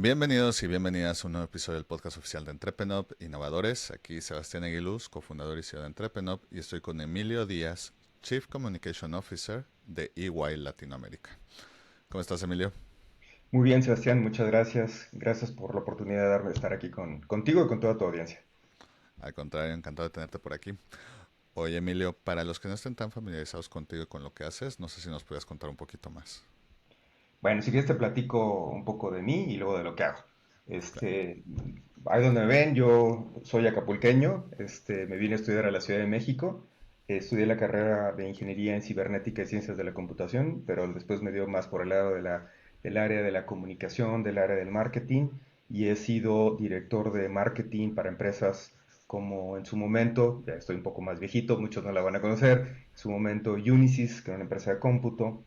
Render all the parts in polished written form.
Bienvenidos y bienvenidas a un nuevo episodio del podcast oficial de Entrepenop Innovadores. Aquí Sebastián Aguiluz, cofundador y CEO de Entrepenop, y estoy con Emilio Díaz, Chief Communication Officer de EY Latinoamérica. ¿Cómo estás, Emilio? Muy bien, Sebastián, muchas gracias. Gracias por la oportunidad de darme de estar aquí contigo y con toda tu audiencia. Al contrario, encantado de tenerte por aquí. Oye, Emilio, para los que no estén tan familiarizados contigo y con lo que haces, no sé si nos puedes contar un poquito más. Bueno, si quieres te platico un poco de mí y luego de lo que hago. Claro. Este, Ahí donde me ven, yo soy acapulqueño, me vine a estudiar a la Ciudad de México. Estudié la carrera de Ingeniería en Cibernética y Ciencias de la Computación, pero después me dio más por el lado del área de la comunicación, del área del marketing, y he sido director de marketing para empresas como en su momento, ya estoy un poco más viejito, muchos no la van a conocer, en su momento Unisys, que era una empresa de cómputo,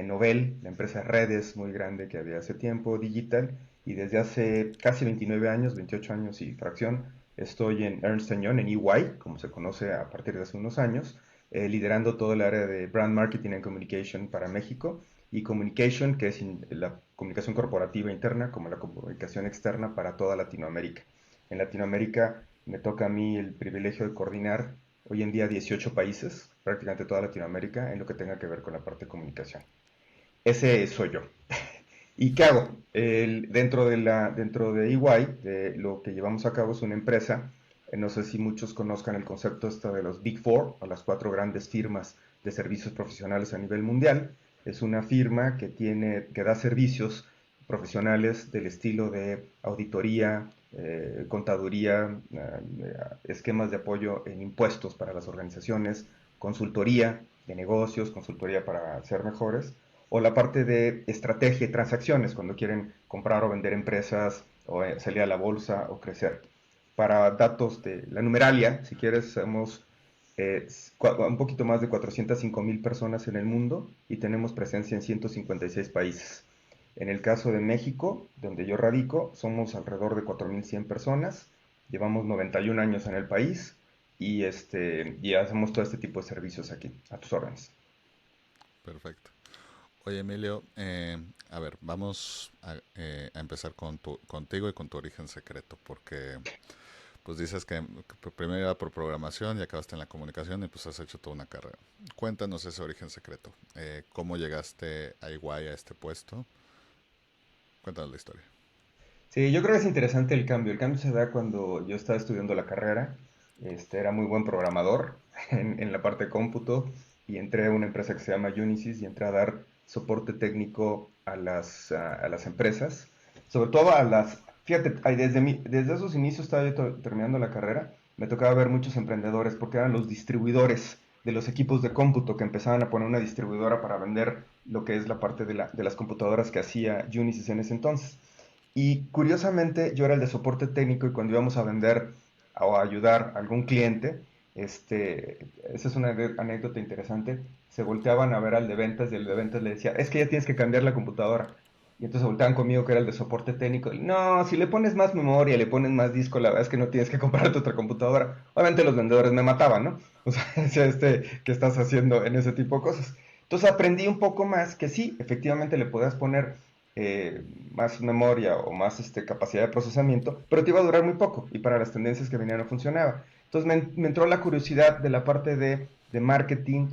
Novell, la empresa de redes muy grande que había hace tiempo, Digital, y desde hace casi 29 años, 28 años y fracción, estoy en Ernst Young, en EY, como se conoce a partir de hace unos años, liderando todo el área de Brand Marketing and Communication para México, y Communication, que es la comunicación corporativa interna, como la comunicación externa para toda Latinoamérica. En Latinoamérica me toca a mí el privilegio de coordinar hoy en día 18 países, prácticamente toda Latinoamérica, en lo que tenga que ver con la parte de comunicación. Ese soy yo. ¿Y qué hago? Dentro de EY, lo que llevamos a cabo es una empresa, no sé si muchos conozcan el concepto de los Big Four, o las cuatro grandes firmas de servicios profesionales a nivel mundial. Es una firma que da servicios profesionales del estilo de auditoría, contaduría, esquemas de apoyo en impuestos para las organizaciones, consultoría de negocios, consultoría para ser mejores, o la parte de estrategia y transacciones, cuando quieren comprar o vender empresas, o salir a la bolsa o crecer. Para datos de la numeralia, si quieres, somos un poquito más de 405,000 personas en el mundo y tenemos presencia en 156 países. En el caso de México, donde yo radico, somos alrededor de 4,100 personas, llevamos 91 años en el país y hacemos todo este tipo de servicios aquí, a tus órdenes. Perfecto. Oye, Emilio, a ver, vamos a empezar contigo y con tu origen secreto, porque pues dices que primero iba por programación y acabaste en la comunicación y pues has hecho toda una carrera. Cuéntanos ese origen secreto. ¿Cómo llegaste a Iguay a este puesto? Cuéntanos la historia. Sí, yo creo que es interesante el cambio. El cambio se da cuando yo estaba estudiando la carrera. Era muy buen programador en la parte de cómputo y entré a una empresa que se llama Unisys y entré a dar soporte técnico a las empresas, sobre todo a las... Fíjate, desde esos inicios estaba yo terminando la carrera, me tocaba ver muchos emprendedores porque eran los distribuidores de los equipos de cómputo que empezaban a poner una distribuidora para vender lo que es la parte de las computadoras que hacía Unisys en ese entonces. Y curiosamente yo era el de soporte técnico y cuando íbamos a vender o a ayudar a algún cliente, esa es una anécdota interesante, se volteaban a ver al de ventas y el de ventas le decía, es que ya tienes que cambiar la computadora. Y entonces volteaban conmigo que era el de soporte técnico. Y, no, si le pones más memoria, le pones más disco, la verdad es que no tienes que comprarte otra computadora. Obviamente los vendedores me mataban, ¿no? O sea, decía, ¿qué estás haciendo en ese tipo de cosas? Entonces aprendí un poco más que sí, efectivamente le podías poner más memoria o más capacidad de procesamiento, pero te iba a durar muy poco y para las tendencias que venían no funcionaba. Entonces me entró la curiosidad de la parte de marketing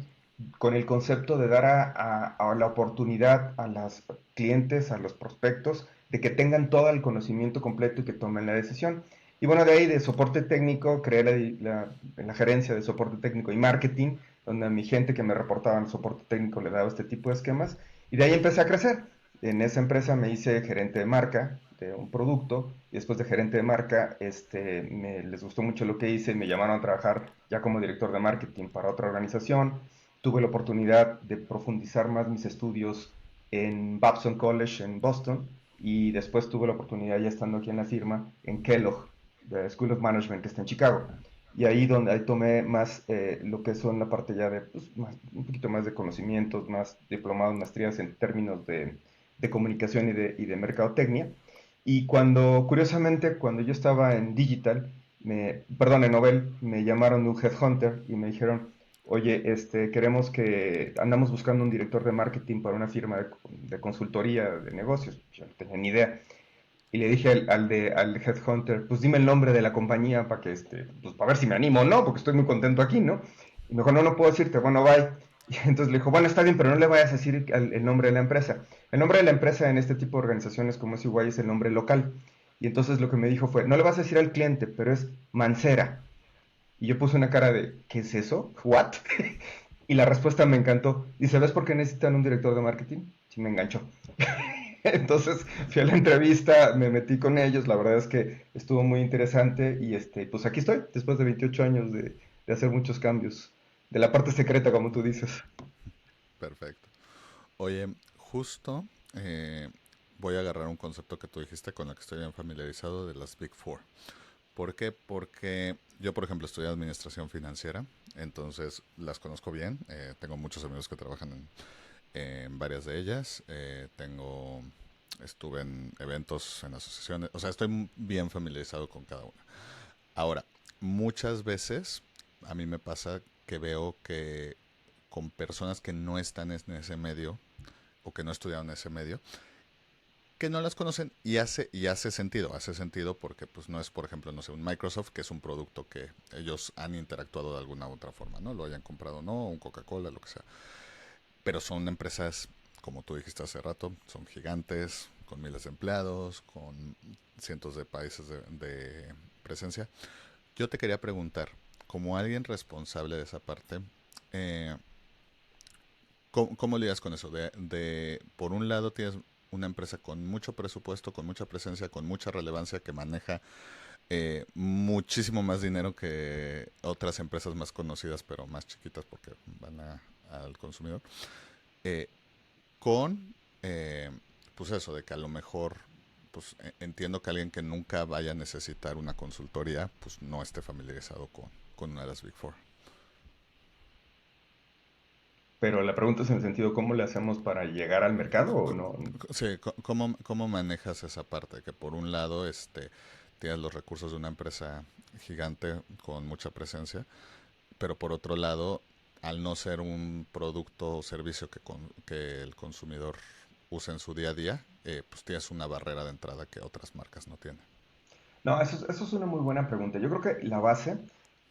con el concepto de dar a la oportunidad a los clientes, a los prospectos, de que tengan todo el conocimiento completo y que tomen la decisión. Y bueno, de ahí de soporte técnico, creé la gerencia de soporte técnico y marketing, donde a mi gente que me reportaba en soporte técnico le daba este tipo de esquemas, y de ahí empecé a crecer. En esa empresa me hice gerente de marca de un producto y después de gerente de marca les gustó mucho lo que hice y me llamaron a trabajar ya como director de marketing para otra organización. Tuve la oportunidad de profundizar más mis estudios en Babson College en Boston y después tuve la oportunidad ya estando aquí en la firma en Kellogg, de School of Management que está en Chicago. Y ahí tomé más lo que son la parte ya de pues, un poquito más de conocimientos, más diplomados, maestrías en términos de comunicación y de mercadotecnia. Y curiosamente, cuando yo estaba en Digital, perdón, en Nobel, me llamaron de un headhunter y me dijeron, oye, andamos buscando un director de marketing para una firma de consultoría de negocios. Yo no tenía ni idea. Y le dije al headhunter, pues dime el nombre de la compañía para que, pues para ver si me animo o no, porque estoy muy contento aquí, ¿no? Y me dijo, no, no puedo decirte, bueno, bye. Y entonces le dijo, bueno, está bien, pero no le vayas a decir el nombre de la empresa. El nombre de la empresa en este tipo de organizaciones como es Iguay es el nombre local. Y entonces lo que me dijo fue, no le vas a decir al cliente, pero es Mancera. Y yo puse una cara de, ¿qué es eso? ¿What? Y la respuesta me encantó. Dice, ¿ves por qué necesitan un director de marketing? Sí, me enganchó. Entonces fui a la entrevista, me metí con ellos, la verdad es que estuvo muy interesante y pues aquí estoy, después de 28 años de hacer muchos cambios, de la parte secreta, como tú dices. Perfecto. Oye, justo voy a agarrar un concepto que tú dijiste con el que estoy bien familiarizado de las Big Four. ¿Por qué? Porque yo, por ejemplo, estudié administración financiera, entonces las conozco bien. Tengo muchos amigos que trabajan en varias de ellas. Estuve en eventos, en asociaciones, o sea, estoy bien familiarizado con cada una. Ahora, muchas veces a mí me pasa que veo que con personas que no están en ese medio o que no estudiaron en ese medio, que no las conocen y hace sentido porque pues no es, por ejemplo, no sé, un Microsoft que es un producto que ellos han interactuado de alguna u otra forma, ¿no? Lo hayan comprado o no, un Coca-Cola, lo que sea. Pero son empresas, como tú dijiste hace rato, son gigantes, con miles de empleados, con cientos de países de presencia. Yo te quería preguntar, como alguien responsable de esa parte, eh, ¿cómo lidias con eso? Por un lado tienes una empresa con mucho presupuesto, con mucha presencia, con mucha relevancia, que maneja muchísimo más dinero que otras empresas más conocidas, pero más chiquitas porque al consumidor, eh, con, eh, pues eso, de que a lo mejor, pues entiendo que alguien que nunca vaya a necesitar una consultoría, pues no esté familiarizado con una de las Big Four. Pero la pregunta es en el sentido, ¿cómo le hacemos para llegar al mercado o no? Sí, ¿cómo manejas esa parte? Que por un lado tienes los recursos de una empresa gigante con mucha presencia, pero por otro lado, al no ser un producto o servicio que el consumidor usa en su día a día, pues tienes una barrera de entrada que otras marcas no tienen. No, eso es una muy buena pregunta. Yo creo que la base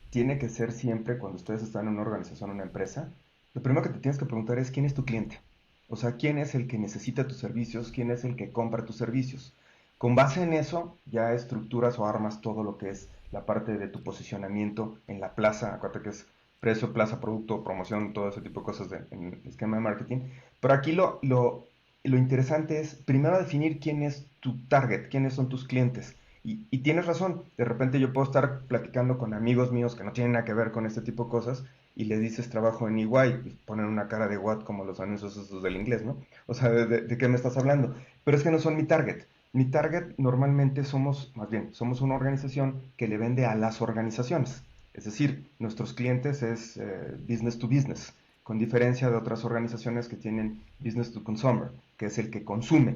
tiene que ser siempre cuando ustedes están en una organización, una empresa, lo primero que te tienes que preguntar es quién es tu cliente. O sea, quién es el que necesita tus servicios, quién es el que compra tus servicios. Con base en eso, ya estructuras o armas todo lo que es la parte de tu posicionamiento en la plaza. Acuérdate que es precio, plaza, producto, promoción, todo ese tipo de cosas en el esquema de marketing. Pero aquí lo interesante es primero definir quién es tu target, quiénes son tus clientes. Y tienes razón, de repente yo puedo estar platicando con amigos míos que no tienen nada que ver con este tipo de cosas y le dices trabajo en EY y ponen una cara de what como los anuncios esos del inglés, ¿no? O sea, ¿de qué me estás hablando? Pero es que no son mi target. Mi target normalmente somos, más bien, somos una organización que le vende a las organizaciones. Es decir, nuestros clientes es business to business, con diferencia de otras organizaciones que tienen business to consumer, que es el que consume.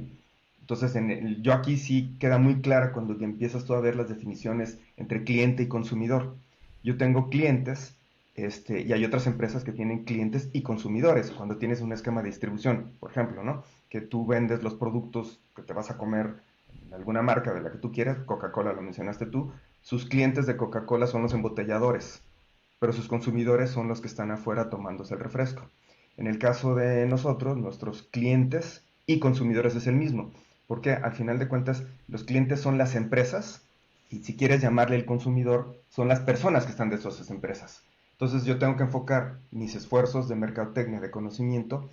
Entonces, yo aquí sí queda muy clara cuando ya empiezas tú a ver las definiciones entre cliente y consumidor. Yo tengo clientes, y hay otras empresas que tienen clientes y consumidores. Cuando tienes un esquema de distribución, por ejemplo, ¿no? Que tú vendes los productos que te vas a comer en alguna marca de la que tú quieras, Coca-Cola lo mencionaste tú, sus clientes de Coca-Cola son los embotelladores, pero sus consumidores son los que están afuera tomándose el refresco. En el caso de nosotros, nuestros clientes y consumidores es el mismo. Porque al final de cuentas los clientes son las empresas y si quieres llamarle el consumidor, son las personas que están de esas empresas. Entonces yo tengo que enfocar mis esfuerzos de mercadotecnia, de conocimiento,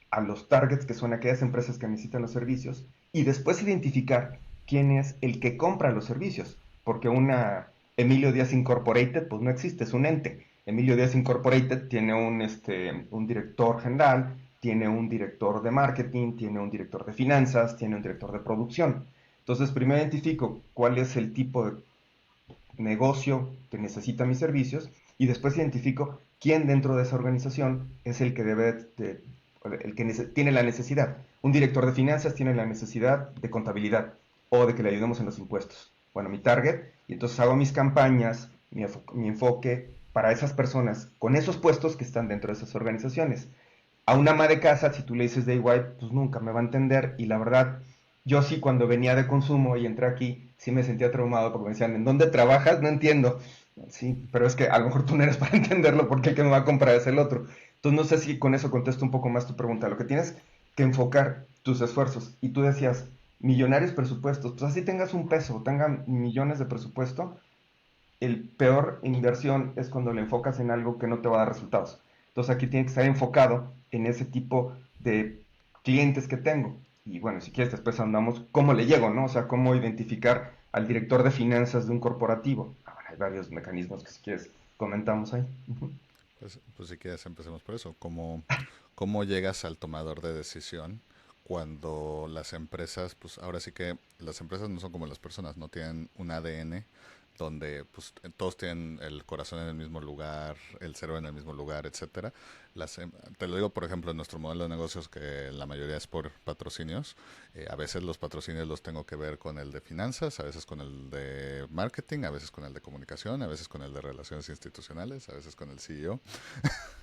a los targets, que son aquellas empresas que necesitan los servicios, y después identificar quién es el que compra los servicios. Porque una Emilio Díaz Incorporated, pues no existe, es un ente. Emilio Díaz Incorporated tiene un director general, tiene un director de marketing, tiene un director de finanzas, tiene un director de producción. Entonces, primero identifico cuál es el tipo de negocio que necesita mis servicios y después identifico quién dentro de esa organización es el que el que tiene la necesidad. Un director de finanzas tiene la necesidad de contabilidad o de que le ayudemos en los impuestos. Bueno, mi target, y entonces hago mis campañas, mi enfoque para esas personas con esos puestos que están dentro de esas organizaciones. A una ama de casa, si tú le dices de igual, pues nunca me va a entender y la verdad Yo sí, cuando venía de consumo y entré aquí, sí me sentía traumado porque me decían, ¿en dónde trabajas? No entiendo. Sí, pero es que a lo mejor tú no eres para entenderlo porque el que me va a comprar es el otro. Entonces no sé si con eso contesto un poco más tu pregunta. Lo que tienes que enfocar tus esfuerzos. Y tú decías, millonarios presupuestos. Pues así tengas un peso, tengan millones de presupuesto, el peor inversión es cuando le enfocas en algo que no te va a dar resultados. Entonces aquí tiene que estar enfocado en ese tipo de clientes que tengo. Y bueno, si quieres después andamos cómo le llego, ¿no? O sea, cómo identificar al director de finanzas de un corporativo. Ah, bueno, hay varios mecanismos que si quieres comentamos ahí. Uh -huh. Pues si quieres empecemos por eso. ¿Cómo llegas al tomador de decisión cuando las empresas, pues ahora sí que las empresas no son como las personas, no tienen un ADN donde pues todos tienen el corazón en el mismo lugar, el cerebro en el mismo lugar, etcétera. Te lo digo, por ejemplo, en nuestro modelo de negocios que la mayoría es por patrocinios. A veces los patrocinios los tengo que ver con el de finanzas, a veces con el de marketing, a veces con el de comunicación, a veces con el de relaciones institucionales, a veces con el CEO,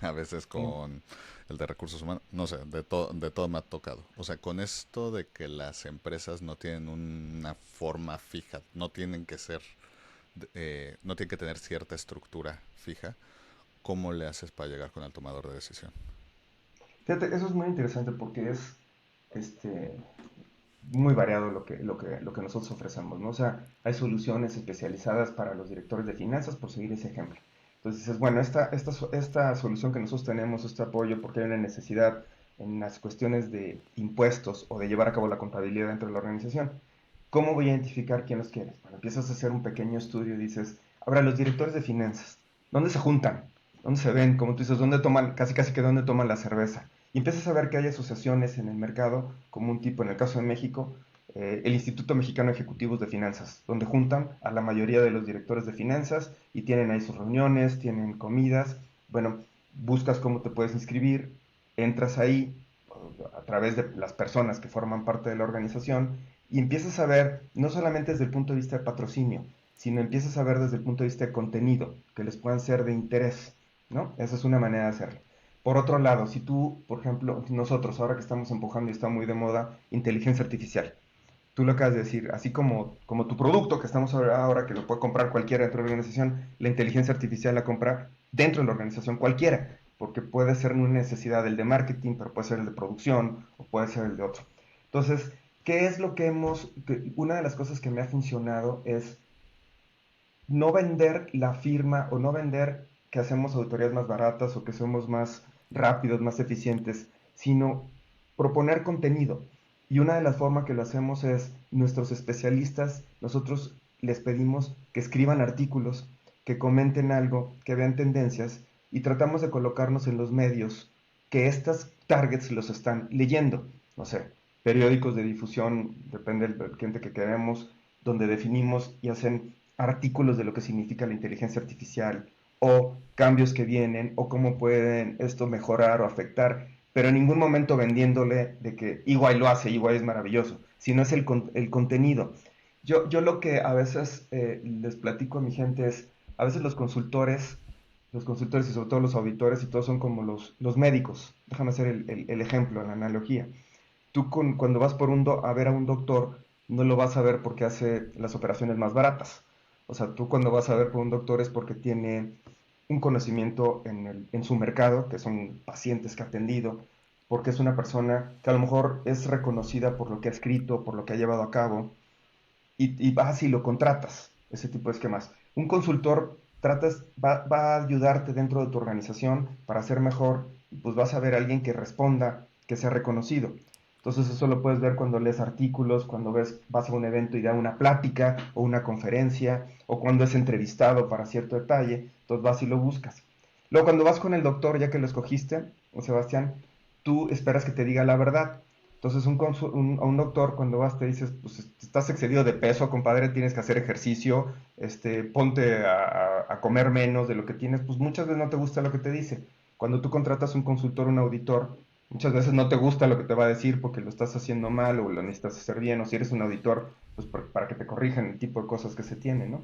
a veces Sí. con el de recursos humanos, no sé, de todo me ha tocado. O sea, con esto de que las empresas no tienen una forma fija, no tienen que ser, no tienen que tener cierta estructura fija, ¿cómo le haces para llegar con el tomador de decisión? Fíjate, eso es muy interesante porque es este, muy variado lo que nosotros ofrecemos, ¿no? O sea, hay soluciones especializadas para los directores de finanzas, por seguir ese ejemplo. Entonces dices, bueno, esta solución que nosotros tenemos, este apoyo, porque hay una necesidad en las cuestiones de impuestos o de llevar a cabo la contabilidad dentro de la organización. ¿Cómo voy a identificar quién los quiere? Bueno, empiezas a hacer un pequeño estudio y dices, ahora los directores de finanzas, ¿dónde se juntan? ¿Dónde se ven? Como tú dices, ¿dónde toman, casi casi que dónde toman la cerveza? Y empiezas a ver que hay asociaciones en el mercado, como un tipo, en el caso de México, el Instituto Mexicano de Ejecutivos de Finanzas, donde juntan a la mayoría de los directores de finanzas y tienen ahí sus reuniones, tienen comidas. Bueno, buscas cómo te puedes inscribir, entras ahí a través de las personas que forman parte de la organización y empiezas a ver, no solamente desde el punto de vista de patrocinio, sino empiezas a ver desde el punto de vista de contenido, que les puedan ser de interés, ¿no? Esa es una manera de hacerlo. Por otro lado, si tú, por ejemplo, nosotros, ahora que estamos empujando y está muy de moda, inteligencia artificial, tú lo acabas de decir, así como tu producto que estamos ahora, que lo puede comprar cualquiera dentro de la organización, la inteligencia artificial la compra dentro de la organización cualquiera, porque puede ser una necesidad el de marketing, pero puede ser el de producción o puede ser el de otro. Entonces, ¿qué es lo que una de las cosas que me ha funcionado es no vender la firma o no vender que hacemos auditorías más baratas o que somos más rápidos, más eficientes, sino proponer contenido. Y una de las formas que lo hacemos es nuestros especialistas, nosotros les pedimos que escriban artículos, que comenten algo, que vean tendencias y tratamos de colocarnos en los medios que estas targets los están leyendo. No sé, periódicos de difusión, depende del cliente que queremos, donde definimos y hacen artículos de lo que significa la inteligencia artificial o cambios que vienen o cómo pueden esto mejorar o afectar, pero en ningún momento vendiéndole de que igual lo hace, igual es maravilloso, sino es el contenido. Yo lo que a veces les platico a mi gente es, a veces los consultores y sobre todo los auditores y todos son como los médicos. Déjame hacer el ejemplo, la analogía. Tú cuando vas a ver a un doctor, no lo vas a ver porque hace las operaciones más baratas. O sea, tú cuando vas a ver por un doctor es porque tiene un conocimiento en su mercado, que son pacientes que ha atendido, porque es una persona que a lo mejor es reconocida por lo que ha escrito, por lo que ha llevado a cabo, y vas y lo contratas, ese tipo de esquemas. Un consultor va a ayudarte dentro de tu organización para ser mejor, y pues vas a ver a alguien que responda, que sea reconocido. Entonces eso lo puedes ver cuando lees artículos, cuando vas a un evento y da una plática o una conferencia, o cuando es entrevistado para cierto detalle, entonces vas y lo buscas. Luego cuando vas con el doctor, ya que lo escogiste, o Sebastián, tú esperas que te diga la verdad. Entonces, a un doctor, cuando vas, te dices, pues estás excedido de peso, compadre, tienes que hacer ejercicio, ponte a comer menos de lo que tienes, pues muchas veces no te gusta lo que te dice. Cuando tú contratas un consultor, un auditor, muchas veces no te gusta lo que te va a decir porque lo estás haciendo mal o lo necesitas hacer bien, o si eres un auditor, pues para que te corrijan el tipo de cosas que se tienen, ¿no?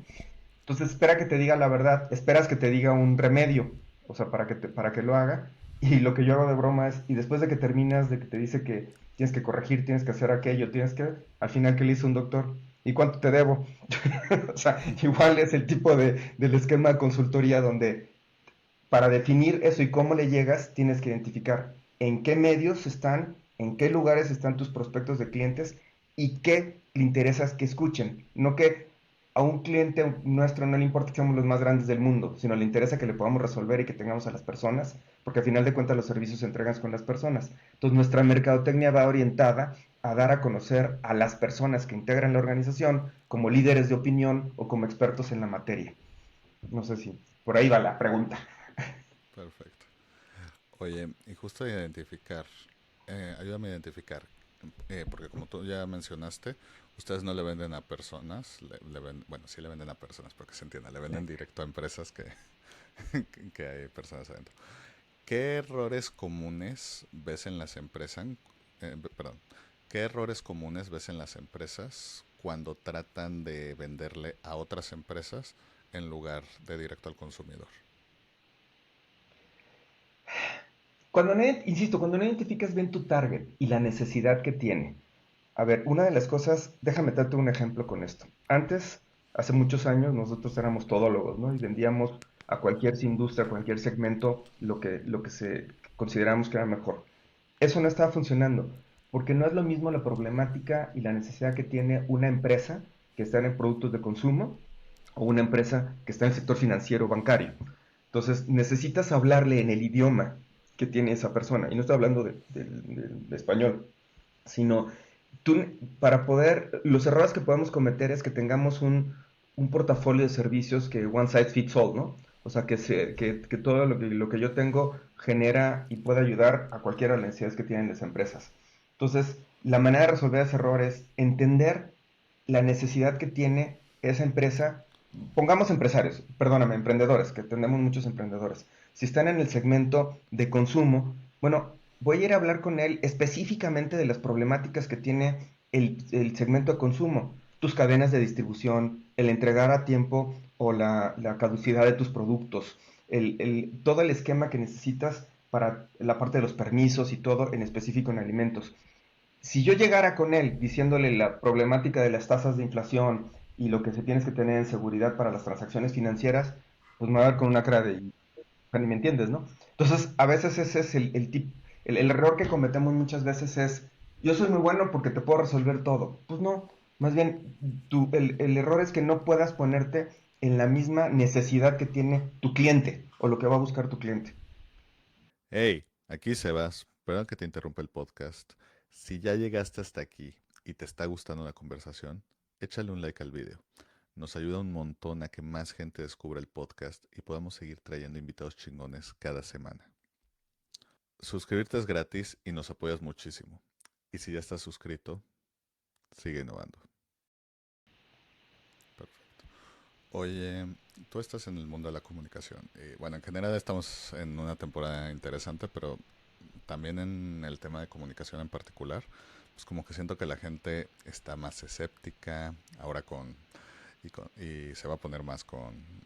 Entonces, espera que te diga la verdad, esperas que te diga un remedio, o sea, para que lo haga, Y lo que yo hago de broma es, y después de que terminas, de que te dice que tienes que corregir, tienes que hacer aquello, tienes que, al final, ¿qué le hizo un doctor? ¿Y cuánto te debo? O sea, igual es el tipo del esquema de consultoría donde para definir eso y cómo le llegas, tienes que identificar en qué medios están, en qué lugares están tus prospectos de clientes y qué le interesas que escuchen. No que a un cliente nuestro no le importa que seamos los más grandes del mundo, sino le interesa que le podamos resolver y que tengamos a las personas, porque al final de cuentas los servicios se entregan con las personas. Entonces nuestra mercadotecnia va orientada a dar a conocer a las personas que integran la organización como líderes de opinión o como expertos en la materia. No sé si por ahí va la pregunta. Perfecto. Oye, y justo identificar, ayúdame a identificar, porque como tú ya mencionaste, ustedes no le venden a personas, bueno, sí le venden a personas, porque se entiende, le venden directo a empresas que hay personas adentro. ¿Qué errores comunes ves en las empresas? Perdón, ¿qué errores comunes ves en las empresas cuando tratan de venderle a otras empresas en lugar de directo al consumidor? Cuando no, insisto, cuando no identificas bien tu target y la necesidad que tiene. A ver, una de las cosas, déjame darte un ejemplo con esto. Antes, hace muchos años, nosotros éramos todólogos, ¿no? Y vendíamos a cualquier industria, a cualquier segmento, lo que se consideramos que era mejor. Eso no estaba funcionando, porque no es lo mismo la problemática y la necesidad que tiene una empresa que está en productos de consumo o una empresa que está en el sector financiero bancario. Entonces, necesitas hablarle en el idioma que tiene esa persona. Y no estoy hablando de español, sino tú, para poder, los errores que podemos cometer es que tengamos un portafolio de servicios que one size fits all, ¿no? O sea, que todo lo que yo tengo genera y puede ayudar a cualquiera de las necesidades que tienen las empresas. Entonces, la manera de resolver ese error es entender la necesidad que tiene esa empresa. Pongamos empresarios, perdóname, emprendedores, que tenemos muchos emprendedores. Si están en el segmento de consumo, bueno, voy a ir a hablar con él específicamente de las problemáticas que tiene el segmento de consumo, tus cadenas de distribución, el entregar a tiempo o la caducidad de tus productos, todo el esquema que necesitas para la parte de los permisos y todo en específico en alimentos. Si yo llegara con él diciéndole la problemática de las tasas de inflación y lo que se tienes que tener en seguridad para las transacciones financieras, pues me va a ver con una cara de, ni me entiendes, ¿no? Entonces, a veces ese es el error que cometemos muchas veces es, yo soy muy bueno porque te puedo resolver todo. Pues no, más bien, el error es que no puedas ponerte en la misma necesidad que tiene tu cliente o lo que va a buscar tu cliente. Hey, aquí Sebas, perdón que te interrumpa el podcast. Si ya llegaste hasta aquí y te está gustando la conversación, échale un like al video. Nos ayuda un montón a que más gente descubra el podcast y podamos seguir trayendo invitados chingones cada semana. Suscribirte es gratis y nos apoyas muchísimo. Y si ya estás suscrito, sigue innovando. Perfecto. Oye, tú estás en el mundo de la comunicación. Y bueno, en general estamos en una temporada interesante, pero también en el tema de comunicación en particular, pues como que siento que la gente está más escéptica ahora y se va a poner más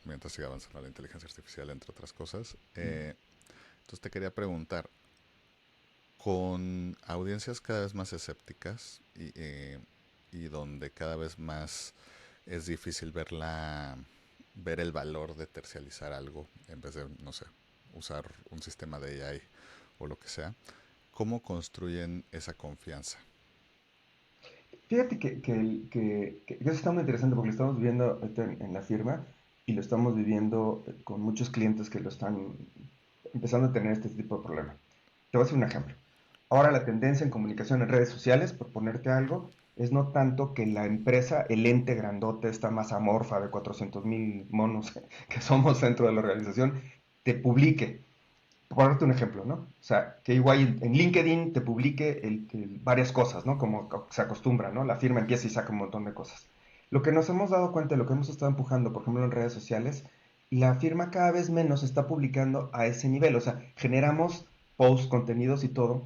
mientras siga avanzando la inteligencia artificial, entre otras cosas. Entonces te quería preguntar, con audiencias cada vez más escépticas y donde cada vez más es difícil ver el valor de tercializar algo en vez de, no sé, usar un sistema de AI o lo que sea, ¿cómo construyen esa confianza? Fíjate que eso está muy interesante porque lo estamos viviendo ahorita en la firma y lo estamos viviendo con muchos clientes que lo están empezando a tener este tipo de problema. Te voy a hacer un ejemplo. Ahora la tendencia en comunicación en redes sociales, por ponerte algo, es no tanto que la empresa, el ente grandote, esta masa amorfa de 400,000 monos que somos dentro de la organización, te publique, por darte un ejemplo, ¿no? O sea, que igual en LinkedIn te publique varias cosas, ¿no? Como se acostumbra, ¿no? La firma empieza y saca un montón de cosas. Lo que nos hemos dado cuenta, lo que hemos estado empujando, por ejemplo, en redes sociales, la firma cada vez menos está publicando a ese nivel. O sea, generamos posts, contenidos y todo,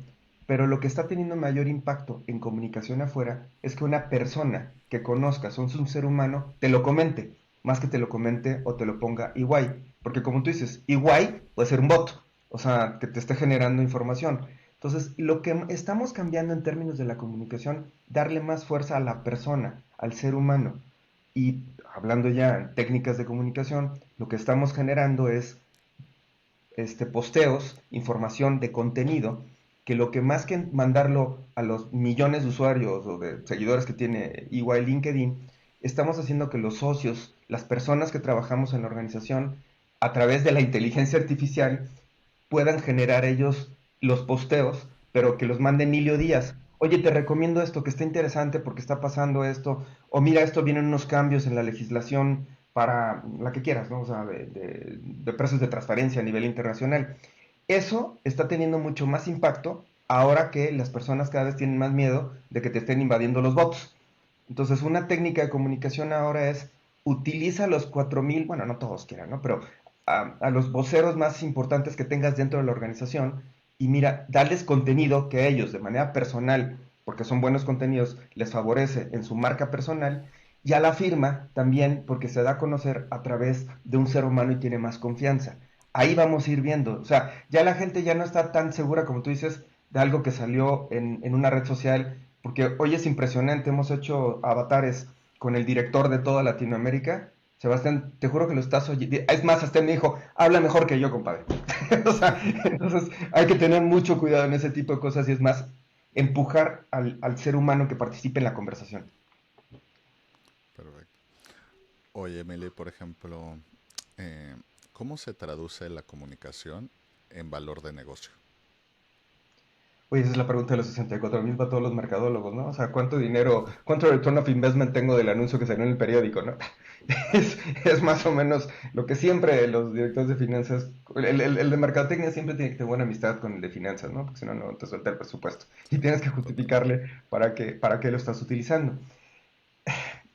pero lo que está teniendo mayor impacto en comunicación afuera es que una persona que conozcas, un ser humano, te lo comente, más que te lo comente o te lo ponga igual. Porque como tú dices, igual puede ser un bot, o sea, que te esté generando información. Entonces, lo que estamos cambiando en términos de la comunicación, darle más fuerza a la persona, al ser humano. Y hablando ya en técnicas de comunicación, lo que estamos generando es posteos, información de contenido, que lo que más que mandarlo a los millones de usuarios o de seguidores que tiene EY LinkedIn, estamos haciendo que los socios, las personas que trabajamos en la organización, a través de la inteligencia artificial, puedan generar ellos los posteos, pero que los manden Emilio Díaz. Oye, te recomiendo esto, que está interesante porque está pasando esto, o mira, esto vienen unos cambios en la legislación para la que quieras, ¿no? O sea, de precios de transparencia a nivel internacional. Eso está teniendo mucho más impacto ahora que las personas cada vez tienen más miedo de que te estén invadiendo los bots. Entonces, una técnica de comunicación ahora es utiliza los 4000, bueno, no todos quieran, ¿no? Pero a los voceros más importantes que tengas dentro de la organización y mira, darles contenido que a ellos de manera personal, porque son buenos contenidos, les favorece en su marca personal y a la firma también porque se da a conocer a través de un ser humano y tiene más confianza. Ahí vamos a ir viendo, o sea, ya la gente ya no está tan segura como tú dices de algo que salió en una red social, porque hoy es impresionante, hemos hecho avatares con el director de toda Latinoamérica. Sebastián, te juro que lo estás oyendo. Es más, hasta él me dijo, habla mejor que yo, compadre. O sea, entonces hay que tener mucho cuidado en ese tipo de cosas y es más, empujar al ser humano que participe en la conversación. Perfecto. Oye, Emily, por ejemplo, eh, ¿cómo se traduce la comunicación en valor de negocio? Oye, esa es la pregunta de los 64,000 para todos los mercadólogos, ¿no? O sea, ¿cuánto dinero, cuánto return of investment tengo del anuncio que salió en el periódico, ¿no? Es más o menos lo que siempre los directores de finanzas, el de mercadotecnia siempre tiene que tener buena amistad con el de finanzas, ¿no? Porque si no, no te suelta el presupuesto. Y tienes que Totalmente. justificarle para qué lo estás utilizando.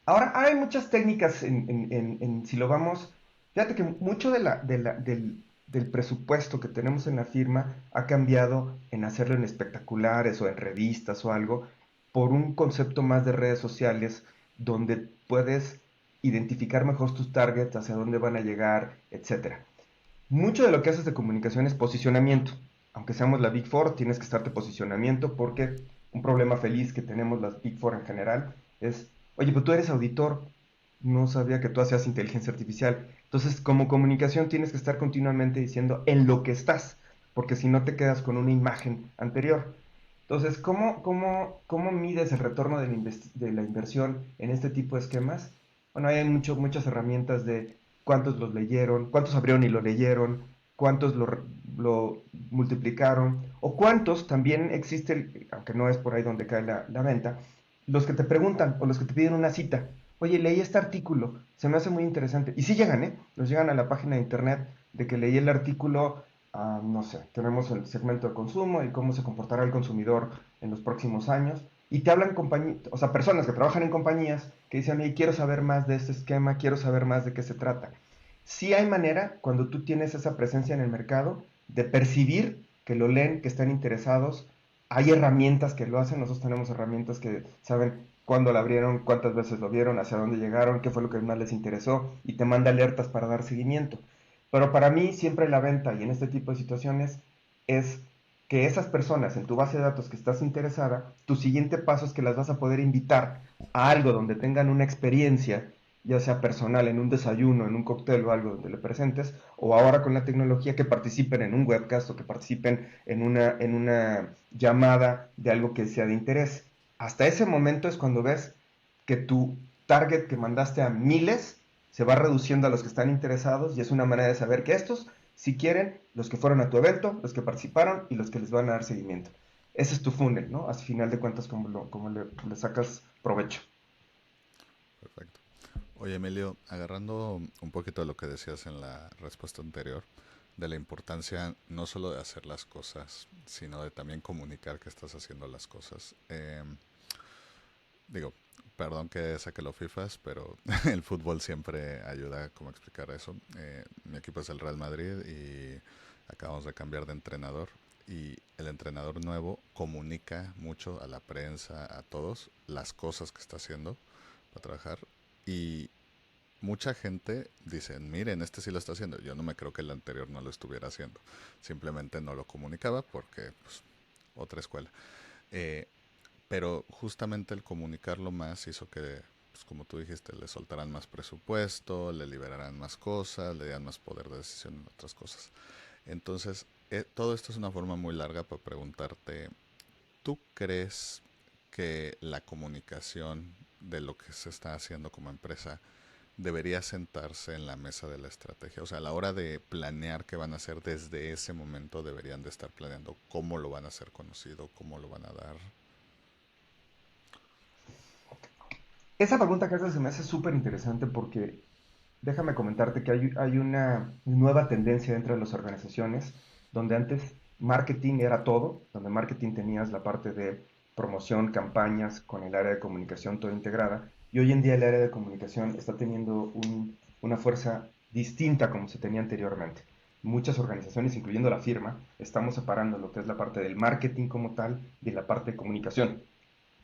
Ahora, hay muchas técnicas si lo vamos, fíjate que mucho del presupuesto que tenemos en la firma ha cambiado en hacerlo en espectaculares o en revistas o algo, por un concepto más de redes sociales donde puedes identificar mejor tus targets, hacia dónde van a llegar, etcétera. Mucho de lo que haces de comunicación es posicionamiento. Aunque seamos la Big Four, tienes que estarte posicionamiento porque un problema feliz que tenemos las Big Four en general es, oye, pues tú eres auditor, no sabía que tú hacías inteligencia artificial. Entonces, como comunicación tienes que estar continuamente diciendo en lo que estás, porque si no te quedas con una imagen anterior. Entonces, ¿cómo mides el retorno de la inversión en este tipo de esquemas? Bueno, hay muchas herramientas de cuántos los leyeron, cuántos abrieron y lo leyeron, cuántos lo multiplicaron, o cuántos también existe, aunque no es por ahí donde cae la venta, los que te preguntan o los que te piden una cita. Oye, leí este artículo, se me hace muy interesante. Y sí llegan, ¿eh? Nos llegan a la página de internet de que leí el artículo, no sé, tenemos el segmento de consumo y cómo se comportará el consumidor en los próximos años. Y te hablan o sea, personas que trabajan en compañías que dicen, oye, quiero saber más de este esquema, quiero saber más de qué se trata. Sí hay manera, cuando tú tienes esa presencia en el mercado, de percibir que lo leen, que están interesados. Hay herramientas que lo hacen, nosotros tenemos herramientas que saben cuándo lo abrieron, cuántas veces lo vieron, hacia dónde llegaron, qué fue lo que más les interesó y te manda alertas para dar seguimiento. Pero para mí siempre la venta y en este tipo de situaciones es que esas personas en tu base de datos que estás interesada, tu siguiente paso es que las vas a poder invitar a algo donde tengan una experiencia, ya sea personal, en un desayuno, en un cóctel o algo donde le presentes, o ahora con la tecnología que participen en un webcast o que participen en una llamada de algo que sea de interés. Hasta ese momento es cuando ves que tu target que mandaste a miles se va reduciendo a los que están interesados y es una manera de saber que estos, si quieren, los que fueron a tu evento, los que participaron y los que les van a dar seguimiento. Ese es tu funnel, ¿no? Al final de cuentas, como le sacas provecho. Perfecto. Oye, Emilio, agarrando un poquito de lo que decías en la respuesta anterior, de la importancia no solo de hacer las cosas, sino de también comunicar que estás haciendo las cosas. Digo, perdón que saque lo FIFAs, pero el fútbol siempre ayuda a como explicar eso. Mi equipo es el Real Madrid y acabamos de cambiar de entrenador y el entrenador nuevo comunica mucho a la prensa, a todos, las cosas que está haciendo para trabajar y mucha gente dice, miren, este sí lo está haciendo. Yo no me creo que el anterior no lo estuviera haciendo. Simplemente no lo comunicaba porque, pues, otra escuela. Eh, pero justamente el comunicarlo más hizo que, pues, como tú dijiste, le soltaran más presupuesto, le liberaran más cosas, le dieran más poder de decisión en otras cosas. Entonces, todo esto es una forma muy larga para preguntarte, ¿tú crees que la comunicación de lo que se está haciendo como empresa debería sentarse en la mesa de la estrategia? O sea, a la hora de planear qué van a hacer, desde ese momento deberían de estar planeando cómo lo van a hacer conocido, cómo lo van a dar. Esa pregunta que haces se me hace súper interesante porque déjame comentarte que hay una nueva tendencia dentro de las organizaciones donde antes marketing era todo, donde marketing tenías la parte de promoción, campañas con el área de comunicación toda integrada y hoy en día el área de comunicación está teniendo una fuerza distinta como se tenía anteriormente. Muchas organizaciones, incluyendo la firma, estamos separando lo que es la parte del marketing como tal de la parte de comunicación.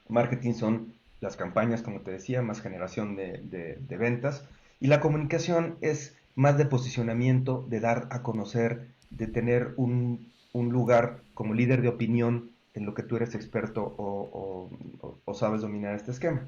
Marketing son las campañas, como te decía, más generación de ventas. Y la comunicación es más de posicionamiento, de dar a conocer, de tener un lugar como líder de opinión en lo que tú eres experto o sabes dominar este esquema.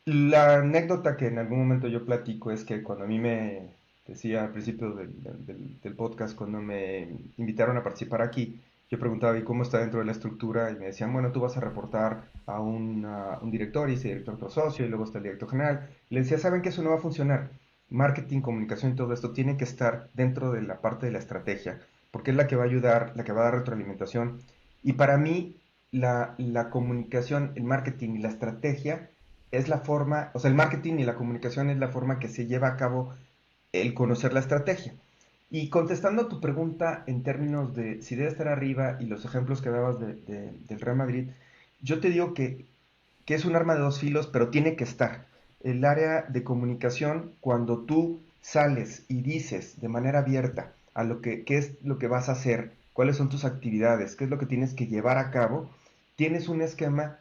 La anécdota que en algún momento yo platico es que cuando a mí me decía al principio del podcast, cuando me invitaron a participar aquí, yo preguntaba, ¿y cómo está dentro de la estructura? Y me decían, bueno, tú vas a reportar a un director, y ese director otro socio, y luego está el director general. Y le decía, ¿saben que eso no va a funcionar? Marketing, comunicación y todo esto tiene que estar dentro de la parte de la estrategia, porque es la que va a ayudar, la que va a dar retroalimentación. Y para mí, la comunicación, el marketing y la estrategia es la forma, o sea, el marketing y la comunicación es la forma que se lleva a cabo el conocer la estrategia. Y contestando a tu pregunta en términos de si debe estar arriba y los ejemplos que dabas del Real Madrid, yo te digo que es un arma de dos filos, pero tiene que estar. El área de comunicación, cuando tú sales y dices de manera abierta a lo que, qué es lo que vas a hacer, cuáles son tus actividades, qué es lo que tienes que llevar a cabo, tienes un esquema,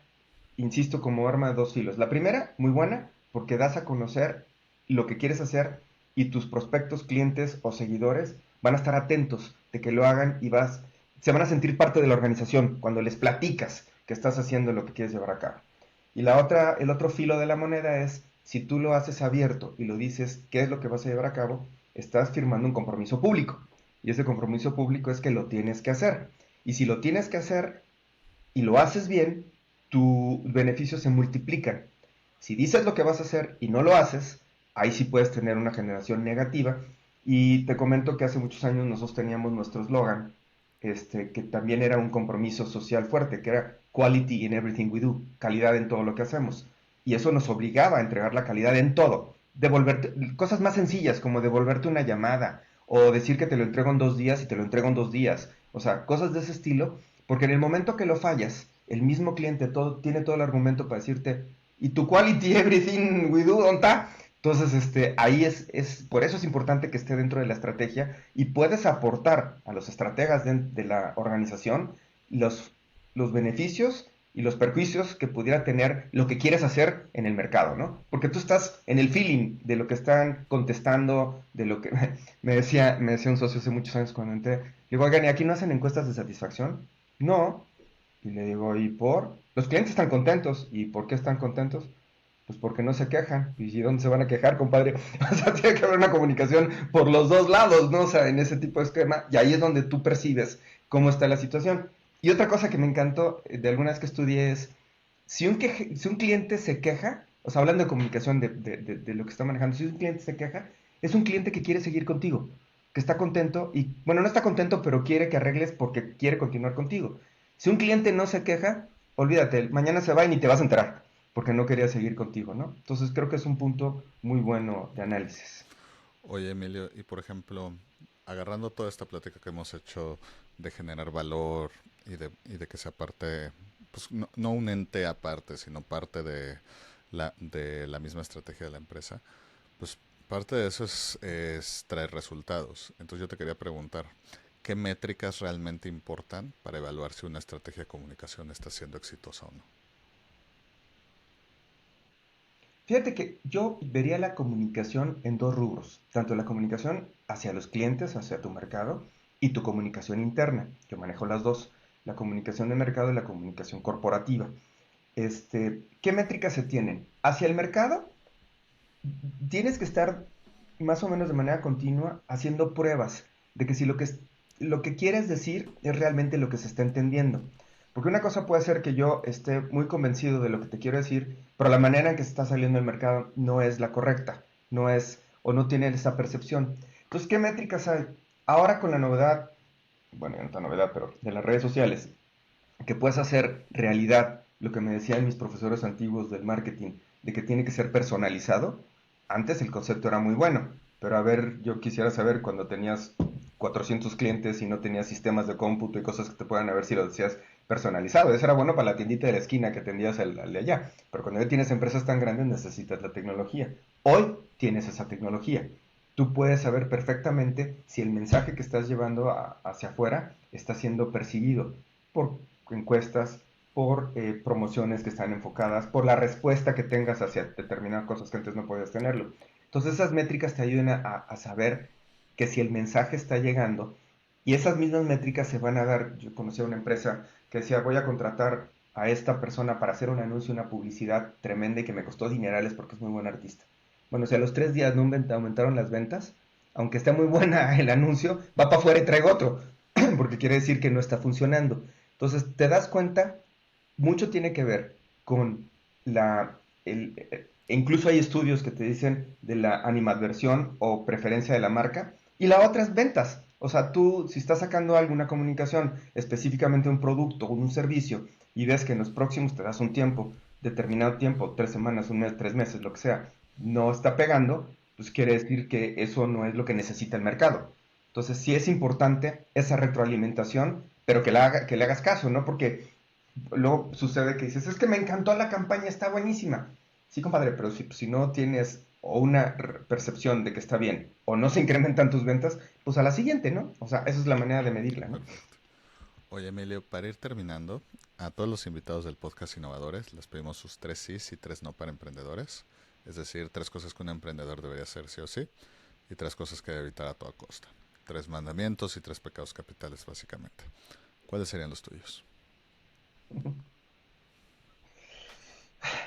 insisto, como arma de dos filos. La primera, muy buena, porque das a conocer lo que quieres hacer y tus prospectos, clientes o seguidores van a estar atentos de que lo hagan y se van a sentir parte de la organización cuando les platicas que estás haciendo lo que quieres llevar a cabo. Y la otra, el otro filo de la moneda es, si tú lo haces abierto y lo dices qué es lo que vas a llevar a cabo, estás firmando un compromiso público. Y ese compromiso público es que lo tienes que hacer. Y si lo tienes que hacer, y lo haces bien, tus beneficios se multiplican. Si dices lo que vas a hacer y no lo haces, ahí sí puedes tener una generación negativa. Y te comento que hace muchos años nosotros teníamos nuestro eslogan, que también era un compromiso social fuerte, que era quality in everything we do, calidad en todo lo que hacemos. Y eso nos obligaba a entregar la calidad en todo. Devolverte, cosas más sencillas como devolverte una llamada o decir que te lo entrego en 2 días y te lo entrego en 2 días. O sea, cosas de ese estilo porque en el momento que lo fallas, el mismo cliente tiene todo el argumento para decirte, ¿y tu quality everything we do, dónde está? Entonces, ahí por eso es importante que esté dentro de la estrategia y puedes aportar a los estrategas de la organización los, los beneficios y los perjuicios que pudiera tener lo que quieres hacer en el mercado, ¿no? Porque tú estás en el feeling de lo que están contestando, de lo que me decía un socio hace muchos años cuando entré, digo, oigan, ¿y aquí no hacen encuestas de satisfacción? No. Y le digo, ¿y por? Los clientes están contentos. ¿Y por qué están contentos? Pues porque no se quejan. ¿Y dónde se van a quejar, compadre? O sea, tiene que haber una comunicación por los dos lados, ¿no? O sea, en ese tipo de esquema. Y ahí es donde tú percibes cómo está la situación. Y otra cosa que me encantó de alguna vez que estudié es, si un cliente se queja, o sea, hablando de comunicación de lo que está manejando, si un cliente se queja, es un cliente que quiere seguir contigo, que está contento y, bueno, no está contento, pero quiere que arregles porque quiere continuar contigo. Si un cliente no se queja, olvídate, mañana se va y ni te vas a enterar, porque no quería seguir contigo, ¿no? Entonces creo que es un punto muy bueno de análisis. Oye, Emilio, y por ejemplo, agarrando toda esta plática que hemos hecho de generar valor y de que sea parte, pues no un ente aparte, sino parte de la misma estrategia de la empresa, pues parte de eso es traer resultados. Entonces yo te quería preguntar, ¿qué métricas realmente importan para evaluar si una estrategia de comunicación está siendo exitosa o no? Fíjate que yo vería la comunicación en dos rubros, tanto la comunicación hacia los clientes, hacia tu mercado, y tu comunicación interna. Yo manejo las dos, la comunicación de mercado y la comunicación corporativa. ¿Qué métricas se tienen? Hacia el mercado, tienes que estar más o menos de manera continua haciendo pruebas de que si lo que quieres decir es realmente lo que se está entendiendo. Porque una cosa puede ser que yo esté muy convencido de lo que te quiero decir, pero la manera en que se está saliendo el mercado no es la correcta, no es o no tiene esa percepción. Entonces, ¿qué métricas hay? Ahora con la novedad, bueno, no tan novedad, pero de las redes sociales, que puedes hacer realidad lo que me decían mis profesores antiguos del marketing, de que tiene que ser personalizado. Antes el concepto era muy bueno, pero a ver, yo quisiera saber cuando tenías 400 clientes y no tenías sistemas de cómputo y cosas que te puedan ver si lo decías personalizado. Eso era bueno para la tiendita de la esquina que atendías al de allá, pero cuando ya tienes empresas tan grandes necesitas la tecnología. Hoy tienes esa tecnología. Tú puedes saber perfectamente si el mensaje que estás llevando hacia afuera está siendo percibido por encuestas, por promociones que están enfocadas, por la respuesta que tengas hacia determinadas cosas que antes no podías tenerlo. Entonces esas métricas te ayudan a saber que si el mensaje está llegando y esas mismas métricas se van a dar. Yo conocí a una empresa que decía, voy a contratar a esta persona para hacer un anuncio, una publicidad tremenda y que me costó dinerales porque es muy buen artista. Bueno, si a los 3 días no aumentaron las ventas, aunque esté muy buena el anuncio, va para afuera y traigo otro, porque quiere decir que no está funcionando. Entonces, te das cuenta, mucho tiene que ver con incluso hay estudios que te dicen de la animadversión o preferencia de la marca, y la otra es ventas. O sea, tú, si estás sacando alguna comunicación, específicamente un producto o un servicio, y ves que en los próximos te das un tiempo, determinado tiempo, 3 semanas, un mes, 3 meses, lo que sea, no está pegando, pues quiere decir que eso no es lo que necesita el mercado. Entonces, sí es importante esa retroalimentación, pero que le hagas caso, ¿no? Porque luego sucede que dices, es que me encantó la campaña, está buenísima. Sí, compadre, pero si no tienes o una percepción de que está bien o no se incrementan tus ventas, pues a la siguiente, ¿no? O sea, esa es la manera de medirla, ¿no? Perfecto. Oye, Emilio, para ir terminando, a todos los invitados del podcast Innovadores les pedimos sus tres sís y tres no para emprendedores. Es decir, tres cosas que un emprendedor debería hacer sí o sí y tres cosas que debe evitar a toda costa. Tres mandamientos y tres pecados capitales, básicamente. ¿Cuáles serían los tuyos?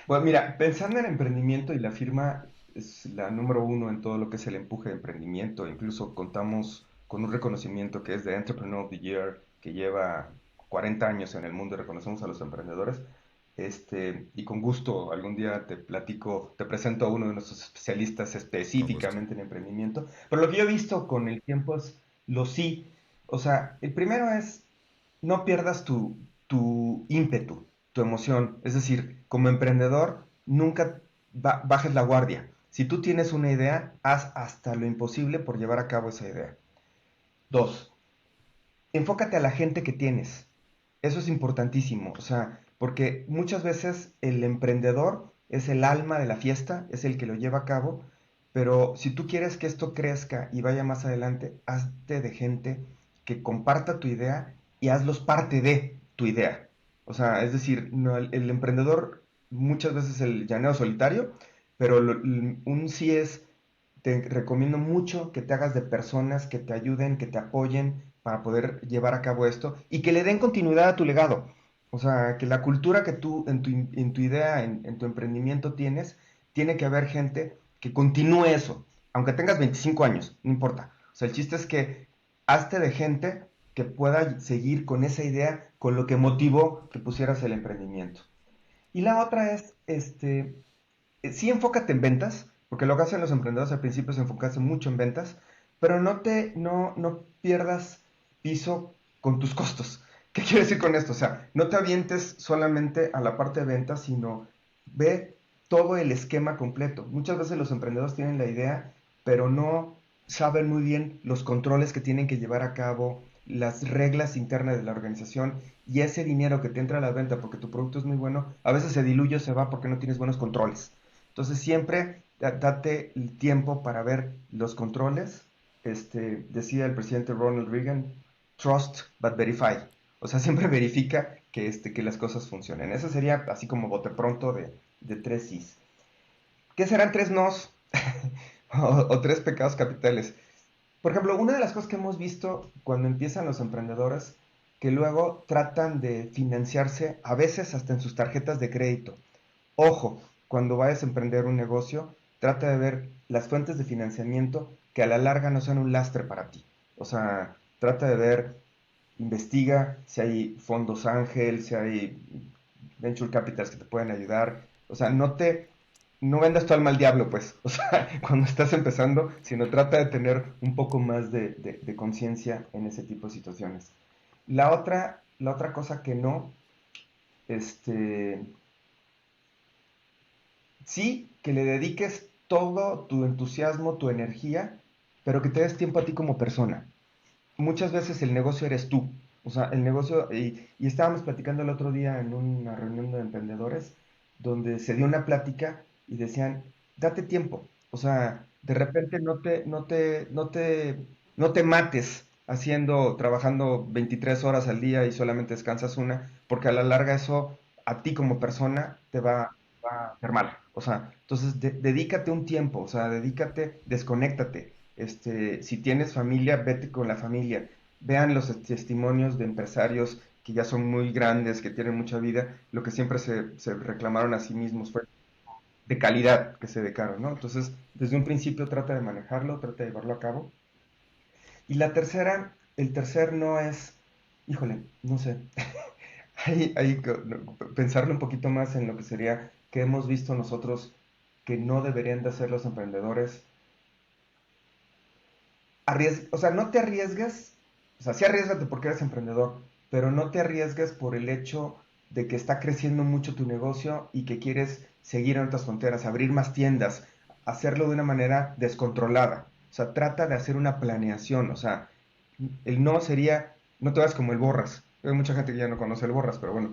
Pues mira, pensando en emprendimiento y la firma es la número uno en todo lo que es el empuje de emprendimiento, incluso contamos con un reconocimiento que es de Entrepreneur of the Year, que lleva 40 años en el mundo y reconocemos a los emprendedores. Y con gusto algún día te platico, te presento a uno de nuestros especialistas Con gusto. específicamente en emprendimiento. Pero lo que yo he visto con el tiempo es lo sí. O sea, el primero es no pierdas tu ímpetu, tu emoción. Es decir, como emprendedor, nunca bajes la guardia. Si tú tienes una idea, haz hasta lo imposible por llevar a cabo esa idea. Dos, enfócate a la gente que tienes. Eso es importantísimo, o sea, porque muchas veces el emprendedor es el alma de la fiesta, es el que lo lleva a cabo, pero si tú quieres que esto crezca y vaya más adelante, hazte de gente que comparta tu idea y hazlos parte de tu idea. O sea, es decir, no, el emprendedor muchas veces el llanero solitario, pero un sí es, te recomiendo mucho que te hagas de personas que te ayuden, que te apoyen para poder llevar a cabo esto y que le den continuidad a tu legado. O sea, que la cultura que tú en tu idea, en tu emprendimiento tienes, tiene que haber gente que continúe eso, aunque tengas 25 años, no importa. O sea, el chiste es que hazte de gente que pueda seguir con esa idea, con lo que motivó que pusieras el emprendimiento. Y la otra es, sí enfócate en ventas, porque lo que hacen los emprendedores al principio es enfocarse mucho en ventas, pero no pierdas piso con tus costos. ¿Qué quiere decir con esto? O sea, no te avientes solamente a la parte de ventas, sino ve todo el esquema completo. Muchas veces los emprendedores tienen la idea, pero no saben muy bien los controles que tienen que llevar a cabo, las reglas internas de la organización y ese dinero que te entra a la venta porque tu producto es muy bueno, a veces se diluye o se va porque no tienes buenos controles. Entonces siempre date el tiempo para ver los controles. Decía el presidente Ronald Reagan, trust but verify. O sea, siempre verifica que las cosas funcionen. Eso sería así como bote pronto de tres Cs. ¿Qué serán tres nos o tres pecados capitales? Por ejemplo, una de las cosas que hemos visto cuando empiezan los emprendedores, que luego tratan de financiarse, a veces hasta en sus tarjetas de crédito. Ojo, cuando vayas a emprender un negocio, trata de ver las fuentes de financiamiento que a la larga no sean un lastre para ti. O sea, trata de ver, investiga si hay fondos ángel, si hay venture capitals que te pueden ayudar. O sea, no vendas tu alma al diablo, pues. O sea, cuando estás empezando, sino trata de tener un poco más de conciencia en ese tipo de situaciones. La otra cosa que no, este, sí, que le dediques todo tu entusiasmo, tu energía, pero que te des tiempo a ti como persona. Muchas veces el negocio eres tú. O sea, el negocio, y estábamos platicando el otro día en una reunión de emprendedores, donde se dio una plática y decían, date tiempo. O sea, de repente no te mates trabajando 23 horas al día y solamente descansas una, porque a la larga eso a ti como persona te va a hacer mal. O sea, entonces dedícate un tiempo, o sea, dedícate, desconéctate. Si tienes familia, vete con la familia. Vean los testimonios de empresarios que ya son muy grandes, que tienen mucha vida, lo que siempre se reclamaron a sí mismos fue de calidad que se dedicaron, ¿no? Entonces, desde un principio trata de manejarlo, trata de llevarlo a cabo. Y la tercera, el tercer no es, híjole, no sé, no, pensarlo un poquito más en lo que sería que hemos visto nosotros que no deberían de hacer los emprendedores. O sea, no te arriesgues, o sea, sí arriesgate porque eres emprendedor, pero no te arriesgues por el hecho de que está creciendo mucho tu negocio y que quieres seguir en otras fronteras, abrir más tiendas, hacerlo de una manera descontrolada. O sea, trata de hacer una planeación, o sea, el no sería, no te vas como el borras. Hay mucha gente que ya no conoce el borras, pero bueno,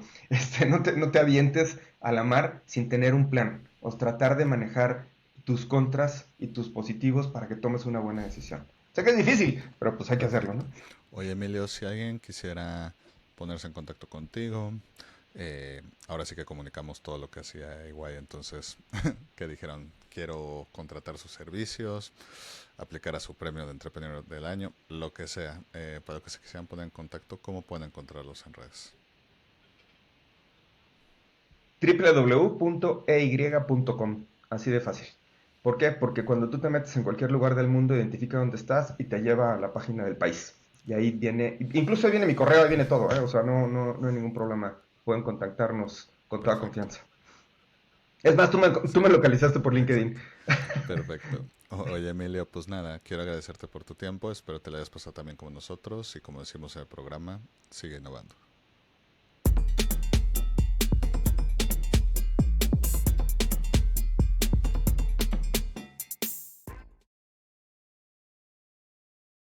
no te avientes a la mar sin tener un plan, o tratar de manejar tus contras y tus positivos para que tomes una buena decisión. Sé que es difícil, pero pues hay que hacerlo, Perfecto. ¿no? Oye, Emilio, si alguien quisiera ponerse en contacto contigo, ahora sí que comunicamos todo lo que hacía Iguay, entonces, que dijeron, quiero contratar sus servicios, aplicar a su premio de Entrepreneur del Año, lo que sea, para que se quisieran poner en contacto, ¿cómo pueden encontrarlos en redes? www.ey.com, así de fácil. ¿Por qué? Porque cuando tú te metes en cualquier lugar del mundo, identifica dónde estás y te lleva a la página del país. Y ahí viene, incluso ahí viene mi correo, ahí viene todo, ¿eh? O sea, no hay ningún problema. Pueden contactarnos con toda Perfecto. confianza. Es más, tú Sí, me localizaste por LinkedIn. exacto. Perfecto. Oye, Emilio, pues nada, quiero agradecerte por tu tiempo, espero te la hayas pasado también como nosotros y como decimos en el programa, sigue innovando.